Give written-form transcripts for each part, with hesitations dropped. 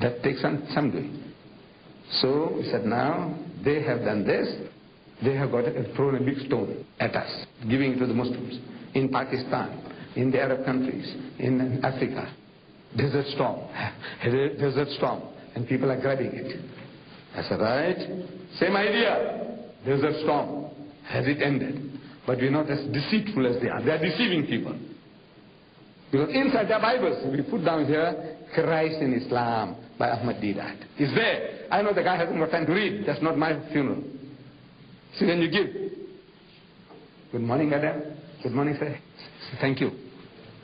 That takes some doing. So we said, now they have done this. They have thrown a big stone at us, giving it to the Muslims in Pakistan, in the Arab countries, in Africa. Desert storm, and people are grabbing it. I said, right, same idea. Desert storm. Has it ended? But we're not as deceitful as they are. They are deceiving people. Because inside their Bibles, we put down here, Christ in Islam by Ahmed DEEDAT. It's there. I know the guy hasn't got time to read. That's not my funeral. See, when you give, good morning, madam. Good morning, sir. Say, thank you.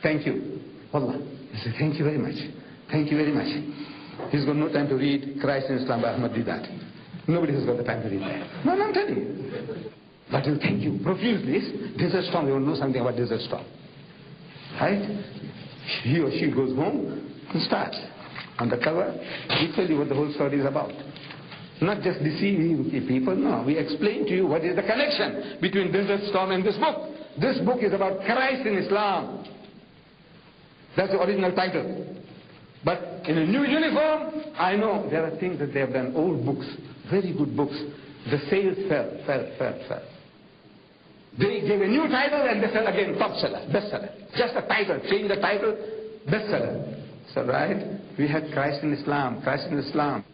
Thank you. Wallah. I say, thank you very much. Thank you very much. He's got no time to read Christ in Islam by Ahmed DEEDAT. Nobody has got the time to read that. No, I'm telling you. But you thank you profusely. Desert storm, you want to know something about desert storm. Right? He or she goes home and starts. On the cover, we tell you what the whole story is about. Not just deceiving people, no. We explain to you what is the connection between Desert Storm and this book. This book is about Christ in Islam. That's the original title. But in a new uniform, I know there are things that they have done, old books, very good books. The sales fell. They gave a new title and they said again, top seller, bestseller. Just a title, change the title, bestseller. So right, we had Christ in Islam, Christ in Islam.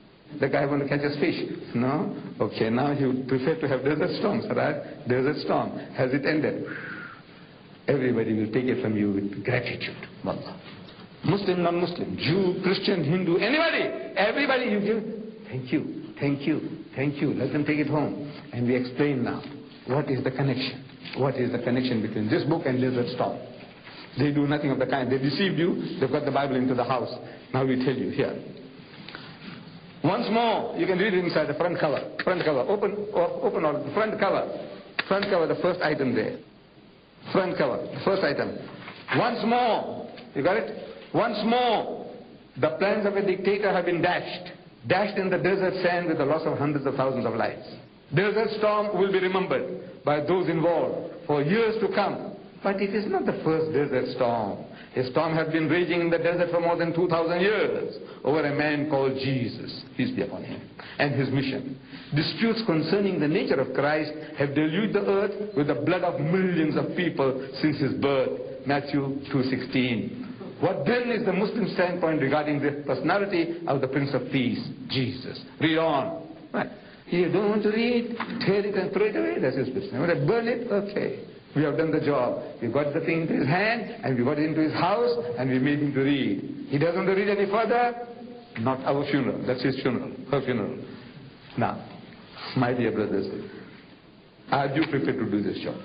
The guy want to catch us fish. No? Okay, now he would prefer to have desert storms, right? Desert storm. Has it ended? Everybody will take it from you with gratitude. Wallah. Muslim, non-Muslim, Jew, Christian, Hindu, anybody, everybody you give, thank you, thank you, thank you. Let them take it home. And we explain now, what is the connection? What is the connection between this book and Desert Storm? They do nothing of the kind. They deceived you. They've got the Bible into the house. Now we tell you here. Once more, you can read it inside the front cover. Front cover. Open all the front cover. Front cover, the first item there. Front cover, the first item. Once more, you got it? Once more, the plans of a dictator have been dashed. Dashed in the desert sand with the loss of hundreds of thousands of lives. Desert storm will be remembered by those involved for years to come. But it is not the first desert storm. A storm has been raging in the desert for more than 2,000 years over a man called Jesus, peace be upon him, and his mission. Disputes concerning the nature of Christ have deluged the earth with the blood of millions of people since his birth. Matthew 2:16. What then is the Muslim standpoint regarding the personality of the Prince of Peace, Jesus? Read on. Right. You don't want to read, tear it and throw it away. That's his business. You want to burn it? Okay. We have done the job. We got the thing into his hand, and we got it into his house, and we made him to read. He doesn't want to read any further. Not our funeral. That's his funeral. Her funeral. Now, my dear brothers, are you prepared to do this job?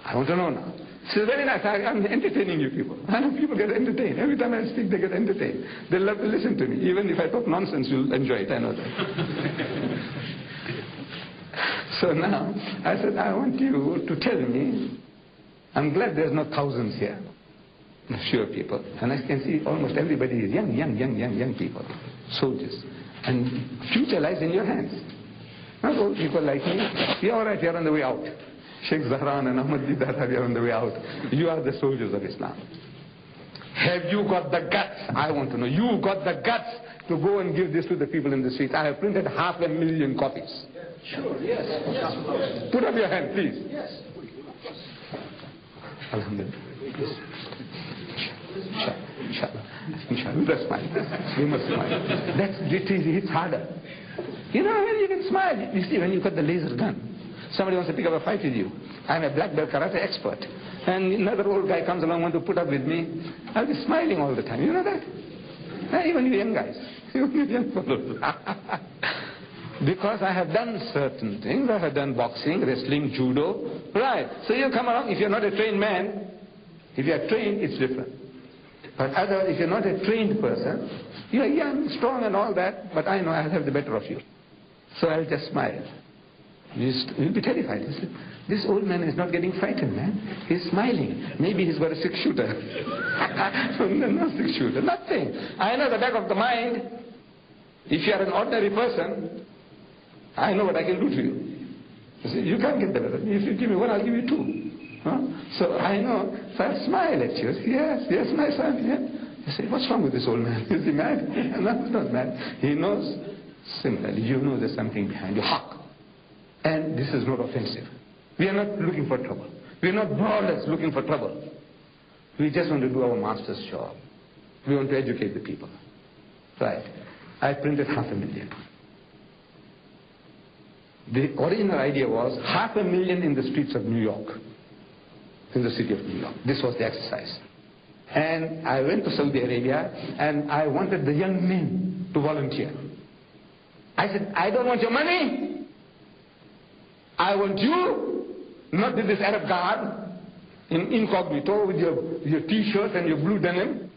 I want to know now. It's very nice. I'm entertaining you people. I know people get entertained. Every time I speak, they get entertained. They love to listen to me. Even if I talk nonsense, you'll enjoy it. I know that. So now, I said, I want you to tell me. I'm glad there's not thousands here. Sure people. And I can see almost everybody is young people. Soldiers. And future lies in your hands. Not old people like me. You're all right, you're on the way out. Sheikh Zahran and Ahmed DEEDAT are on the way out. You are the soldiers of Islam. Have you got the guts? I want to know. You got the guts to go and give this to the people in the streets. I have printed 500,000 copies. Sure, yes. Yes. Put up your hand, please. Yes. Alhamdulillah. Inshallah. That's fine. We must smile. It's harder. You know, when you can smile. You see, when you got the laser gun. Somebody wants to pick up a fight with you. I'm a black belt karate expert. And another old guy comes along, wants to put up with me. I'll be smiling all the time. You know that? Even you young guys. You young fellows. Because I have done certain things. I have done boxing, wrestling, judo. Right. So you come along. If you're not a trained man, if you're trained, it's different. But if you're not a trained person, you're young, strong and all that, but I know I'll have the better of you. So I'll just smile. You'll be terrified. This old man is not getting frightened, man. He's smiling. Maybe he's got a 6-shooter. No 6-shooter, nothing. I know the back of the mind. If you're an ordinary person, I know what I can do to you. You see, you can't get better. If you give me one, I'll give you 2. Huh? So I know. So I smile at you. Yes, my son. Yeah. I said, what's wrong with this old man? Is he mad? No, he's not mad. He knows, similarly, you know there's something behind your haq. And this is not offensive. We are not looking for trouble. We are not brawlers looking for trouble. We just want to do our master's job. We want to educate the people. Right. I printed 500,000. The original idea was 500,000 in the streets of New York. In the city of New York. This was the exercise. And I went to Saudi Arabia and I wanted the young men to volunteer. I said, I don't want your money. I want you, not with this Arab garb, in incognito with your t-shirt and your blue denim.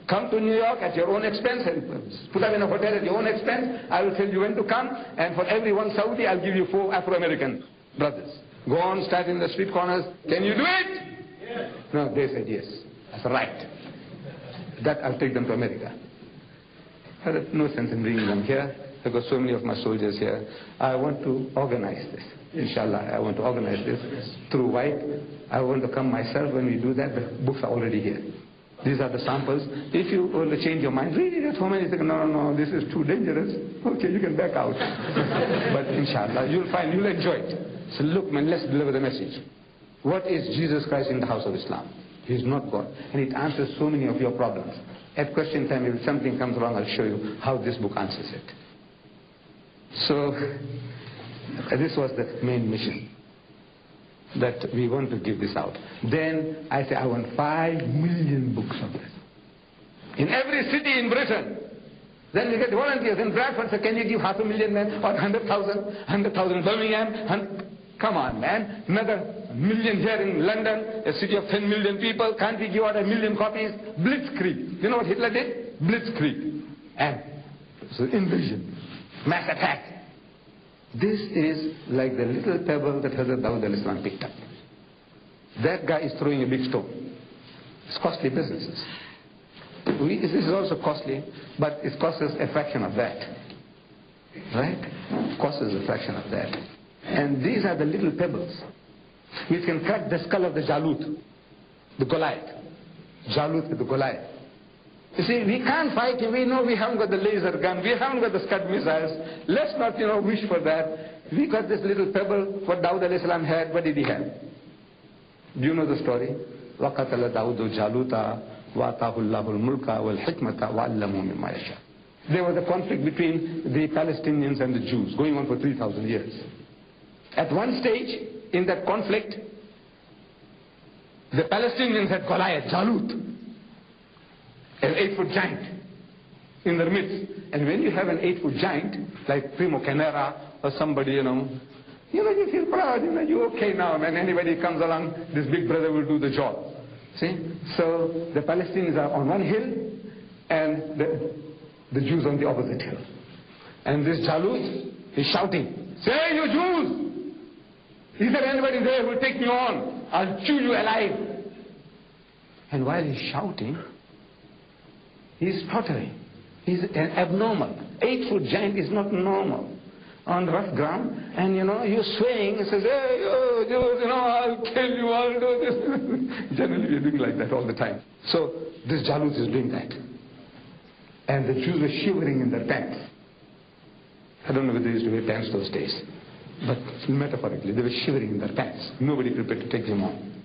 Come to New York at your own expense and put up in a hotel at your own expense. I will tell you when to come, and for every one Saudi, I'll give you 4 Afro-American brothers. Go on, stand in the street corners. Can you do it? Yes. No, they said yes. That's right. That I'll take them to America. I had no sense in bringing them here. I've got so many of my soldiers here. I want to organize this. Inshallah, I want to organize this through white. I want to come myself. When we do that, the books are already here. These are the samples. If you want to change your mind, read it at home and you think, no, this is too dangerous. Okay, you can back out. But inshallah, you'll find, you'll enjoy it. So look, man, let's deliver the message. What is Jesus Christ in the house of Islam? He is not God. And it answers so many of your problems. At question time, if something comes wrong, I'll show you how this book answers it. So, this was the main mission. That we want to give this out. Then I say I want 5 million books of this. In every city in Britain. Then we get volunteers. In Bradford, so can you give 500,000 men? Or 100,000? 100,000 in Birmingham? Come on, man. Another 1 million here in London, a city of 10 million people. Can't we give out 1 million copies? Blitzkrieg. You know what Hitler did? Blitzkrieg. And so invasion. Mass attack. This is like the little pebble that Hazrat Dawud al-Islam picked up. That guy is throwing a big stone. It's costly businesses. This is also costly, but it costs us a fraction of that. Right? It costs us a fraction of that. And these are the little pebbles. We can cut the skull of the Jalut, the Goliath. Jalut with the Goliath. You see, we can't fight him. We know we haven't got the laser gun. We haven't got the Scud missiles. Let's not, wish for that. We got this little pebble. What Dawud al-Islam had, what did he have? Do you know the story? وَقَتَلَ دَاوُدُ جَالُوتَ وَآتَاهُ اللَّهُ الْمُلْكَ وَالْحِكْمَةَ وَعَلَّمَهُ مِمَّا يَشَاءُ. There was a conflict between the Palestinians and the Jews, going on for 3,000 years. At one stage, in that conflict, the Palestinians had Goliath, Jalut, an 8-foot giant in their midst. And when you have an 8-foot giant, like Primo Canera or somebody, you feel proud, you're okay now, man. Anybody comes along, this big brother will do the job. See? So the Palestinians are on one hill and the Jews on the opposite hill. And this Jalut is shouting, say, you Jews! Is there anybody there who will take me on? I'll chew you alive. And while he's shouting, he's tottering. He's an abnormal. 8-foot giant is not normal. On rough ground, and you're swaying, and says, hey, Jews, I'll kill you, I'll do this. Generally, we're doing like that all the time. So, this Jalut is doing that. And the Jews were shivering in their pants. I don't know whether they used to wear pants those days. But metaphorically, they were shivering in their pants. Nobody prepared to take them on.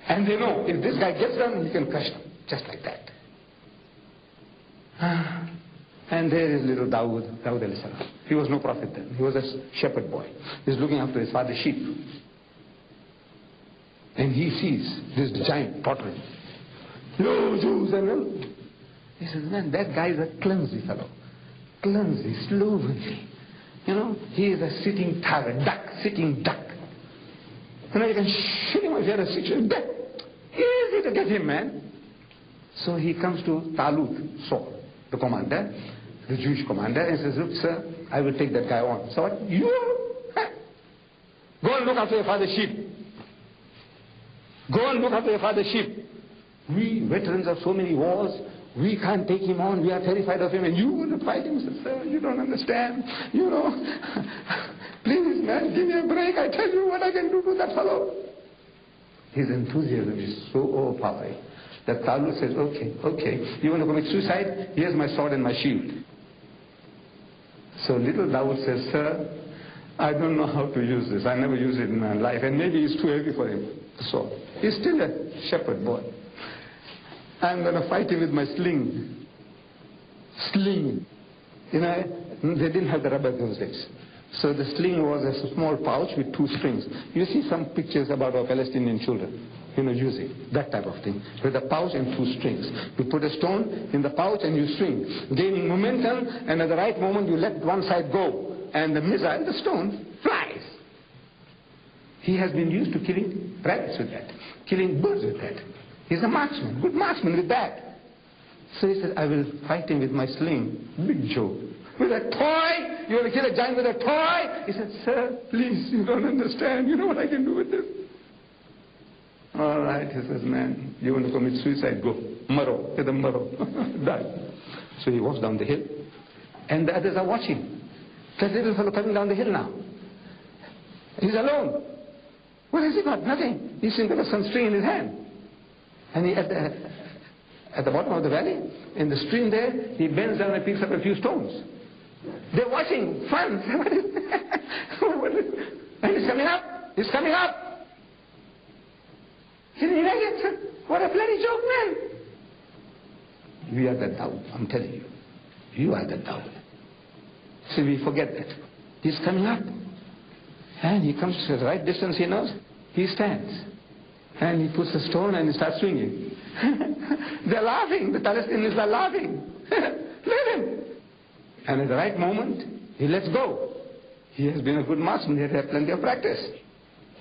And they know, if this guy gets them, he can crush them. Just like that. And there is little Dawud al-Salam. He was no prophet then. He was a shepherd boy. He's looking after his father's sheep. And he sees this giant tottering. Yo, Jews, and he says, man, that guy is a clumsy fellow. Clumsy, slovenly. He is a sitting tiger, sitting duck. You can shoot him if you're a sitting duck. Easy to get him, man. So he comes to Talut, Saul, the commander, the Jewish commander, and says, look, sir, I will take that guy on. So what? You? Go and look after your father's sheep. Go and look after your father's sheep. We veterans of so many wars, we can't take him on. We are terrified of him. And you want to fight him? Says, sir, you don't understand. Please, man, give me a break. I tell you what I can do to that fellow. His enthusiasm is so overpowering. That Talut says, okay, you want to commit suicide? Here's my sword and my shield. So little Dawood says, sir, I don't know how to use this. I never used it in my life, and maybe it's too heavy for him. So he's still a shepherd boy. I'm going to fight him with my sling. Sling. You know, they didn't have the rubber those days. So the sling was a small pouch with 2 strings. You see some pictures about our Palestinian children, using that type of thing. With a pouch and 2 strings. You put a stone in the pouch and you swing, gaining momentum, and at the right moment you let one side go. And the missile, the stone, flies. He has been used to killing rabbits with that, killing birds with that. He's a marksman, good marksman with that. So he said, I will fight him with my sling. Big joke. With a toy? You want to kill a giant with a toy? He said, sir, please, you don't understand. You know what I can do with this? All right, he says, man, you want to commit suicide? Go. Maro. Get a maro. Die. So he walks down the hill. And the others are watching. That little fellow coming down the hill now. He's alone. What has he got? Nothing. He's got some string in his hand. And he, at the bottom of the valley, in the stream there, he bends down and picks up a few stones. They're watching. Fun. And he's coming up. He's coming up. Can you imagine? What a bloody joke, man. You are the Dawood, I'm telling you. You are the Dawood. So we forget that. He's coming up. And he comes to the right distance he knows. He stands. And he puts a stone and he starts swinging. They're laughing. The Palestinians are laughing. Let him. And at the right moment, he lets go. He has been a good marksman. He had plenty of practice.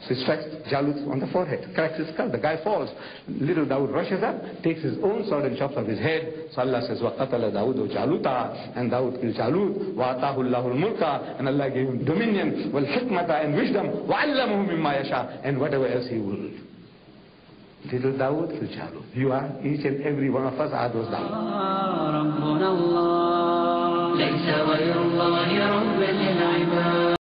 So he strikes Jalut on the forehead, cracks his skull. The guy falls. Little Dawood rushes up, takes his own sword and chops off his head. So Allah says, وَقَتَلَ دَاوُدُ جَالُوتَ. And Dawood killed Jalut. وَآتَاهُ اللَّهُ الْمُلْكَ. And Allah gave him dominion, وَالْحِكْمَةَ and wisdom. وَعَلَّمَهُ مِمَّا يَشَاءُ. And whatever else he will. Little Dawood killed Jalut. You are, each and every one of us are those Dawood. ربنا الله ليس غير الله رب للعباد